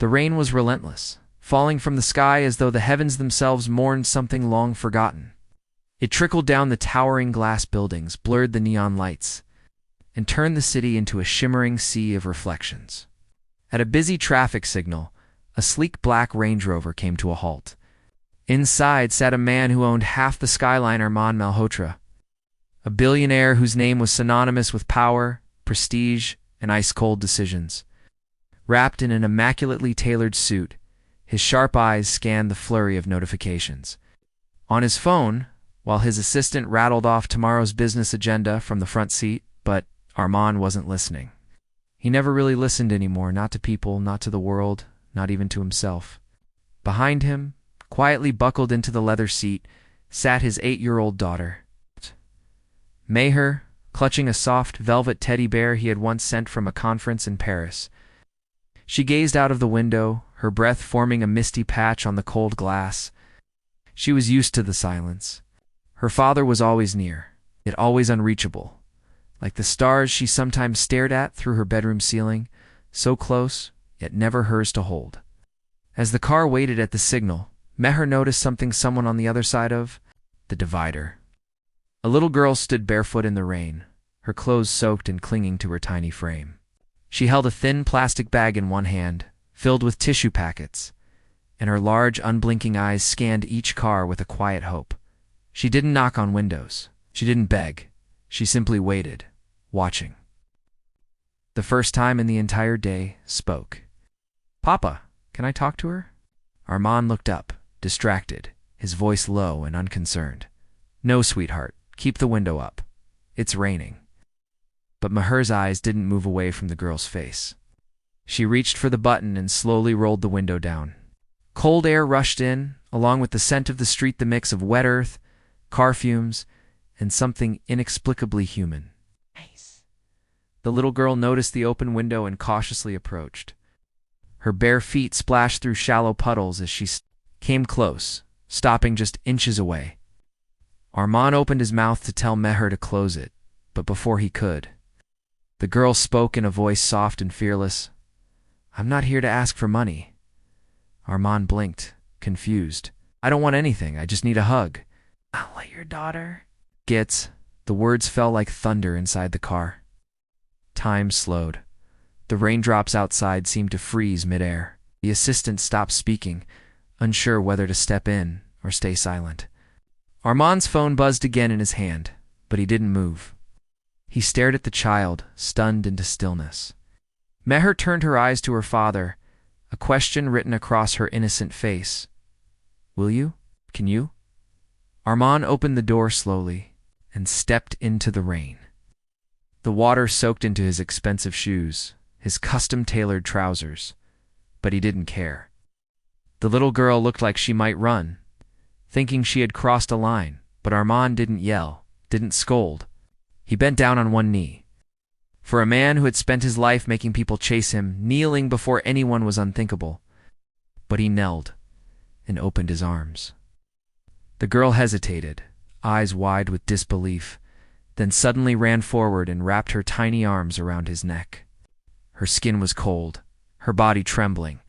The rain was relentless, falling from the sky as though the heavens themselves mourned something long forgotten. It trickled down the towering glass buildings, blurred the neon lights, and turned the city into a shimmering sea of reflections. At a busy traffic signal, a sleek black Range Rover came to a halt. Inside sat a man who owned half the skyline Armand Malhotra, a billionaire whose name was synonymous with power, prestige, and ice-cold decisions. Wrapped in an immaculately tailored suit, his sharp eyes scanned the flurry of notifications. On his phone, while his assistant rattled off tomorrow's business agenda from the front seat, but Armand wasn't listening. He never really listened anymore, not to people, not to the world, not even to himself. Behind him, quietly buckled into the leather seat, sat his 8-year-old daughter. Meher, clutching a soft velvet teddy bear he had once sent from a conference in Paris. She gazed out of the window, her breath forming a misty patch on the cold glass. She was used to the silence. Her father was always near, yet always unreachable, like the stars she sometimes stared at through her bedroom ceiling, so close, yet never hers to hold. As the car waited at the signal, Meher noticed someone on the other side of the divider. A little girl stood barefoot in the rain, her clothes soaked and clinging to her tiny frame. She held a thin plastic bag in one hand, filled with tissue packets, and her large, unblinking eyes scanned each car with a quiet hope. She didn't knock on windows. She didn't beg. She simply waited, watching. The first time in the entire day, spoke. "Papa, can I talk to her?" Armand looked up, distracted, his voice low and unconcerned. "No, sweetheart. Keep the window up. It's raining." But Meher's eyes didn't move away from the girl's face. She reached for the button and slowly rolled the window down. Cold air rushed in, along with the scent of the street, the mix of wet earth, car fumes, and something inexplicably human. Nice. The little girl noticed the open window and cautiously approached. Her bare feet splashed through shallow puddles as she came close, stopping just inches away. Armand opened his mouth to tell Meher to close it, but before he could, the girl spoke in a voice soft and fearless. "I'm not here to ask for money." Armand blinked, confused. "I don't want anything. I just need a hug." "I'll let your daughter..." "Gets..." The words fell like thunder inside the car. Time slowed. The raindrops outside seemed to freeze midair. The assistant stopped speaking, unsure whether to step in or stay silent. Armand's phone buzzed again in his hand, but he didn't move. He stared at the child, stunned into stillness. Meher turned her eyes to her father, a question written across her innocent face. "Will you? Can you?" Armand opened the door slowly and stepped into the rain. The water soaked into his expensive shoes, his custom-tailored trousers, but he didn't care. The little girl looked like she might run, thinking she had crossed a line, but Armand didn't yell, didn't scold. He bent down on one knee. For a man who had spent his life making people chase him, kneeling before anyone was unthinkable. But he knelt and opened his arms. The girl hesitated, eyes wide with disbelief, then suddenly ran forward and wrapped her tiny arms around his neck. Her skin was cold, her body trembling,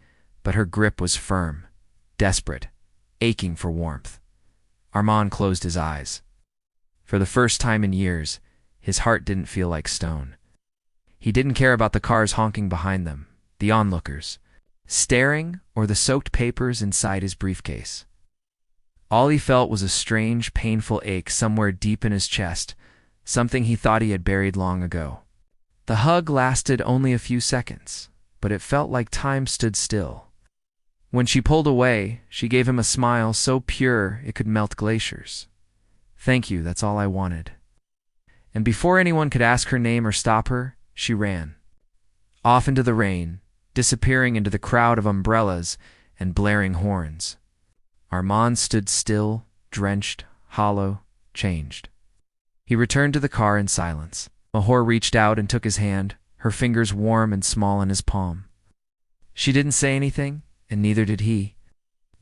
but her grip was firm, desperate, aching for warmth. Armand closed his eyes. For the first time in years, his heart didn't feel like stone. He didn't care about the cars honking behind them, the onlookers, staring, or the soaked papers inside his briefcase. All he felt was a strange, painful ache somewhere deep in his chest, something he thought he had buried long ago. The hug lasted only a few seconds, but it felt like time stood still. When she pulled away, she gave him a smile so pure it could melt glaciers. "Thank you, that's all I wanted." And before anyone could ask her name or stop her, she ran. Off into the rain, disappearing into the crowd of umbrellas and blaring horns. Armand stood still, drenched, hollow, changed. He returned to the car in silence. Meher reached out and took his hand, her fingers warm and small in his palm. She didn't say anything, and neither did he.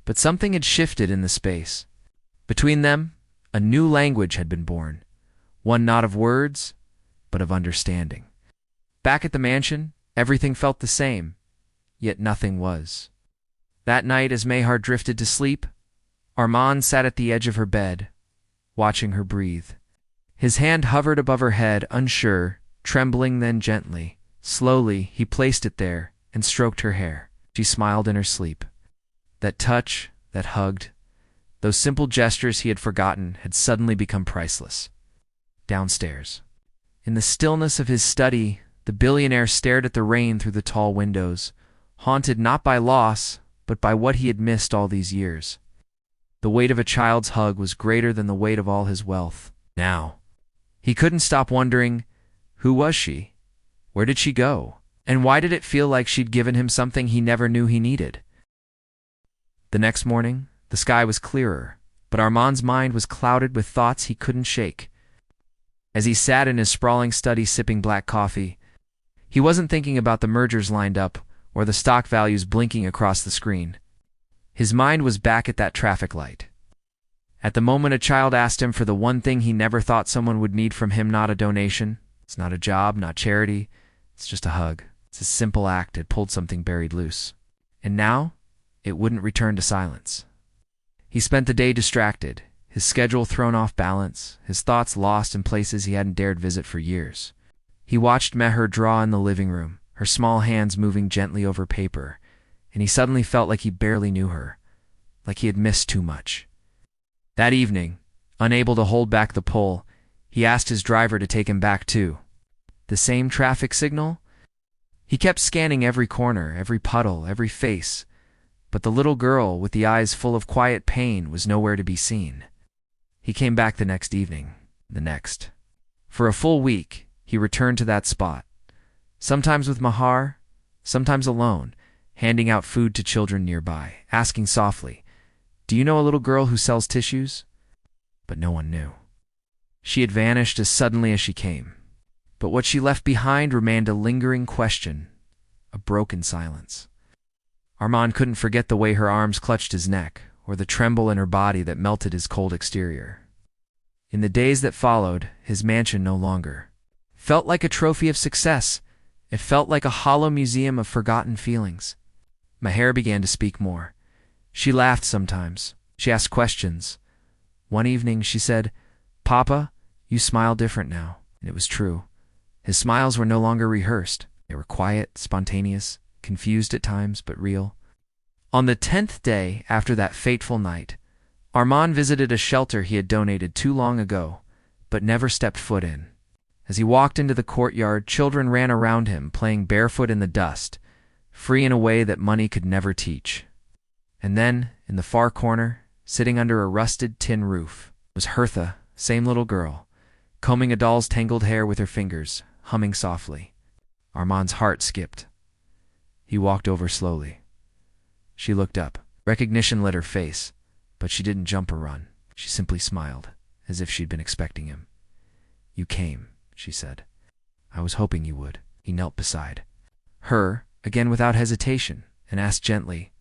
But something had shifted in the space. Between them, a new language had been born, one not of words, but of understanding. Back at the mansion, everything felt the same. yet nothing was. That night, as Mahar drifted to sleep, Armand sat at the edge of her bed, watching her breathe. His hand hovered above her head, unsure, trembling, then gently. Slowly, he placed it there and stroked her hair. She smiled in her sleep. That touch, that hugged, those simple gestures he had forgotten had suddenly become priceless. Downstairs, in the stillness of his study, the billionaire stared at the rain through the tall windows, haunted not by loss, but by what he had missed all these years. The weight of a child's hug was greater than the weight of all his wealth. Now, he couldn't stop wondering, who was she? Where did she go? And why did it feel like she'd given him something he never knew he needed? The next morning, the sky was clearer, but Armand's mind was clouded with thoughts he couldn't shake. As he sat in his sprawling study sipping black coffee, he wasn't thinking about the mergers lined up or the stock values blinking across the screen. His mind was back at that traffic light. At the moment a child asked him for the one thing he never thought someone would need from him, not a donation. It's not a job, not charity. It's just a hug. It's a simple act that pulled something buried loose. And now, it wouldn't return to silence. He spent the day distracted, his schedule thrown off balance, his thoughts lost in places he hadn't dared visit for years. He watched Meher draw in the living room, her small hands moving gently over paper, and he suddenly felt like he barely knew her, like he had missed too much. That evening, unable to hold back the pull, he asked his driver to take him back too. The same traffic signal? He kept scanning every corner, every puddle, every face, but the little girl with the eyes full of quiet pain was nowhere to be seen. He came back the next evening, the next. For a full week, he returned to that spot, sometimes with Mahar, sometimes alone, handing out food to children nearby, asking softly, "Do you know a little girl who sells tissues?" But no one knew. She had vanished as suddenly as she came. But what she left behind remained a lingering question, a broken silence. Armand couldn't forget the way her arms clutched his neck, or the tremble in her body that melted his cold exterior. In the days that followed, his mansion no longer felt like a trophy of success. It felt like a hollow museum of forgotten feelings. Meher began to speak more. She laughed sometimes. She asked questions. One evening she said, "Papa, you smile different now." And it was true. His smiles were no longer rehearsed. They were quiet, spontaneous, confused at times, but real. On the 10th day after that fateful night, Armand visited a shelter he had donated too long ago, but never stepped foot in. As he walked into the courtyard, children ran around him, playing barefoot in the dust, free in a way that money could never teach. And then, in the far corner, sitting under a rusted tin roof, was Hertha, same little girl, combing a doll's tangled hair with her fingers, humming softly. Armand's heart skipped. He walked over slowly. She looked up. Recognition lit her face, but she didn't jump or run. She simply smiled, as if she'd been expecting him. "You came," she said. "I was hoping you would." He knelt beside her, again without hesitation, and asked gently,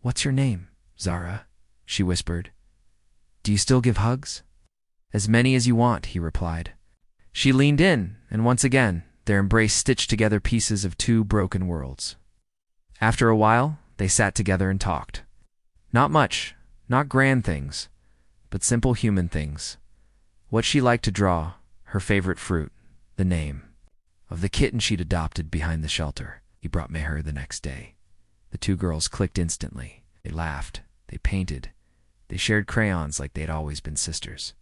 "What's your name?" "Zara," she whispered. "Do you still give hugs?" "As many as you want," he replied. She leaned in, and once again, their embrace stitched together pieces of two broken worlds. After a while, they sat together and talked. Not much, not grand things, but simple human things. What she liked to draw, her favorite fruit, the name of the kitten she'd adopted behind the shelter. He brought Meher the next day. The two girls clicked instantly. They laughed, they painted, they shared crayons like they'd always been sisters.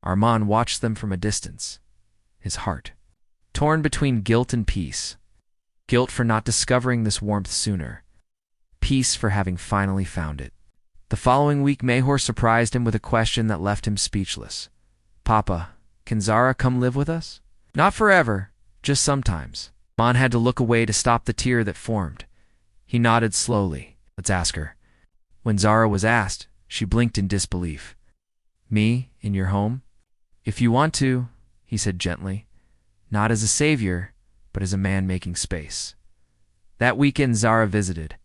Armand watched them from a distance, his heart torn between guilt and peace. Guilt for not discovering this warmth sooner. Peace for having finally found it. The following week, Meher surprised him with a question that left him speechless. "Papa, can Zara come live with us?" "Not forever, just sometimes." Armand had to look away to stop the tear that formed. He nodded slowly. "Let's ask her." When Zara was asked, she blinked in disbelief. "Me, in your home?" "If you want to," he said gently. Not as a savior, but as a man making space. That weekend Zara visited.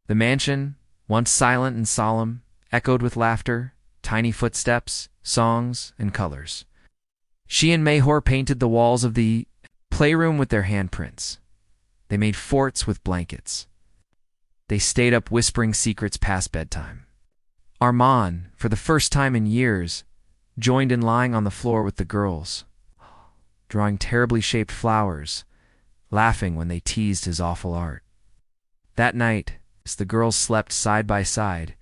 The mansion, once silent and solemn, echoed with laughter, tiny footsteps, songs, and colors. She and Meher painted the walls of the playroom with their handprints. They made forts with blankets. They stayed up whispering secrets past bedtime. Armand, for the first time in years, joined in lying on the floor with the girls, drawing terribly shaped flowers, laughing when they teased his awful art. That night, as the girls slept side by side,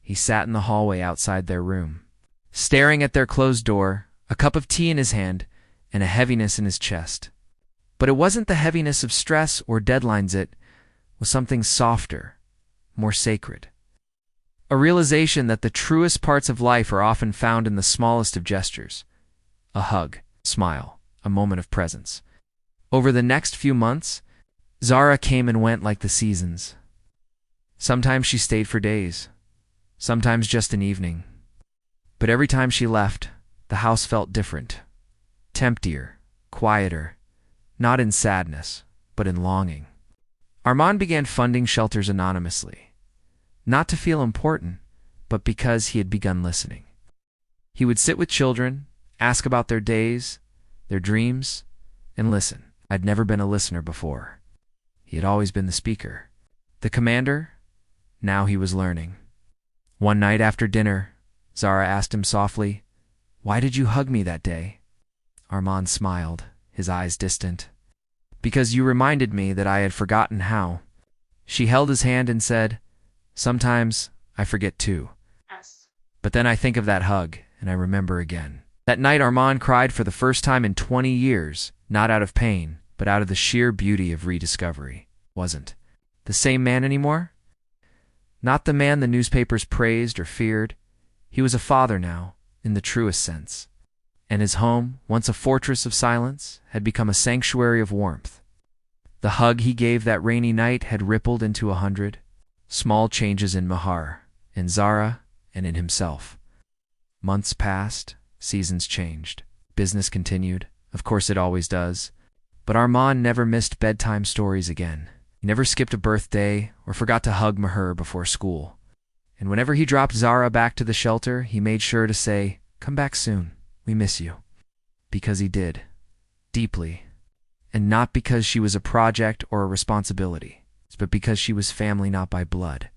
he sat in the hallway outside their room, staring at their closed door, a cup of tea in his hand, and a heaviness in his chest. But it wasn't the heaviness of stress or deadlines, it was something softer, more sacred. A realization that the truest parts of life are often found in the smallest of gestures. A hug, smile, a moment of presence. Over the next few months, Zara came and went like the seasons. Sometimes she stayed for days, sometimes just an evening. But every time she left, the house felt different, emptier, quieter, not in sadness, but in longing. Armand began funding shelters anonymously, not to feel important, but because he had begun listening. He would sit with children, ask about their days, their dreams, and listen. I'd never been a listener before. He had always been the speaker, the commander. Now he was learning. One night after dinner, Zara asked him softly, "Why did you hug me that day?" Armand smiled, his eyes distant. "Because you reminded me that I had forgotten how." She held his hand and said, "Sometimes I forget too. Yes. But then I think of that hug, and I remember again." That night Armand cried for the first time in 20 years, not out of pain, but out of the sheer beauty of rediscovery. Wasn't the same man anymore? Not the man the newspapers praised or feared. He was a father now, in the truest sense. And his home, once a fortress of silence, had become a sanctuary of warmth. The hug he gave that rainy night had rippled into 100 small changes in Mahar, in Zara, and in himself. Months passed, seasons changed, business continued. Of course it always does. But Armand never missed bedtime stories again. He never skipped a birthday or forgot to hug Mahar before school. And whenever he dropped Zara back to the shelter, he made sure to say, "Come back soon. We miss you." Because he did. Deeply. And not because she was a project or a responsibility, but because she was family not by blood,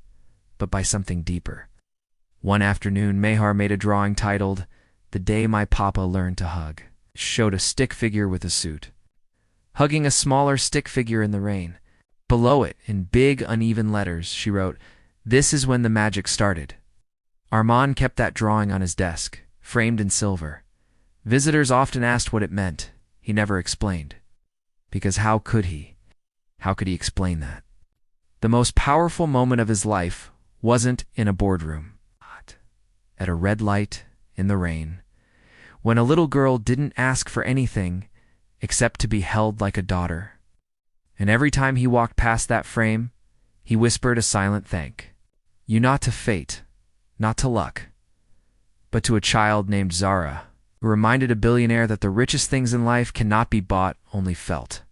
but by something deeper. One afternoon, Mahar made a drawing titled, "The Day My Papa Learned to Hug." It showed a stick figure with a suit, hugging a smaller stick figure in the rain. Below it, in big, uneven letters, she wrote, "This is when the magic started." Armand kept that drawing on his desk, framed in silver. Visitors often asked what it meant. He never explained. Because how could he? How could he explain that? The most powerful moment of his life wasn't in a boardroom, but at a red light in the rain, when a little girl didn't ask for anything except to be held like a daughter. And every time he walked past that frame, he whispered a silent thank you, not to fate, not to luck, but to a child named Zara, who reminded a billionaire that the richest things in life cannot be bought, only felt.